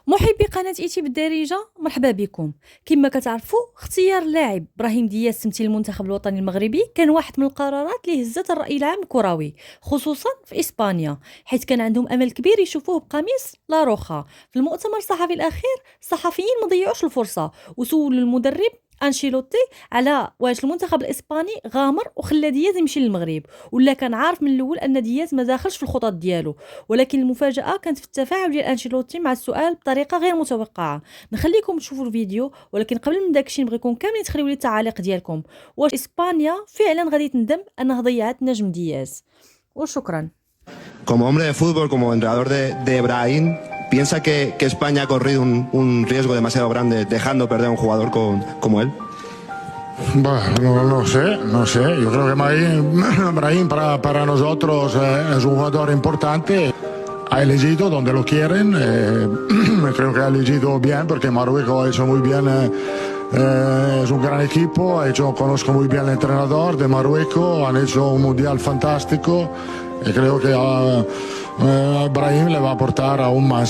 محبي قناة ايتي بالدارجة، مرحبا بكم. كما كتعرفوا، اختيار اللاعب ابراهيم دياز تمثيل المنتخب الوطني المغربي كان واحد من القرارات اللي هزت الرأي العام الكروي، خصوصا في اسبانيا، حيث كان عندهم امل كبير يشوفوه بقميص لا روخا. في المؤتمر الصحفي الاخير الصحفيين ما ضيعوش الفرصة وسولوا المدرب انشيلوتي على واش المنتخب الاسباني غامر وخلى دياز يمشي للمغرب، ولا كان عارف من الاول ان دياز ما داخلش في الخطط ديالو. ولكن المفاجاه كانت في التفاعل ديال انشيلوتي مع السؤال بطريقه غير متوقعه. نخليكم تشوفوا الفيديو، ولكن قبل من داكشي نبغيكم كاملين تخليو لي التعاليق ديالكم. واش اسبانيا فعلا غادي تندم انها ضيعت نجم دياز؟ وشكرا. Como hombre de fútbol, como entrenador de Brahim, ¿piensa que España ha corrido un riesgo demasiado grande dejando perder a un jugador como él? Bueno, no sé. Yo creo que Brahim para nosotros es un jugador importante. Ha elegido donde lo quieren. Creo que ha elegido bien porque Marruecos ha hecho muy bien. Es un gran equipo. Conozco muy bien el entrenador de Marruecos. Han hecho un mundial fantástico. Y creo que a Brahim le va a aportar aún más.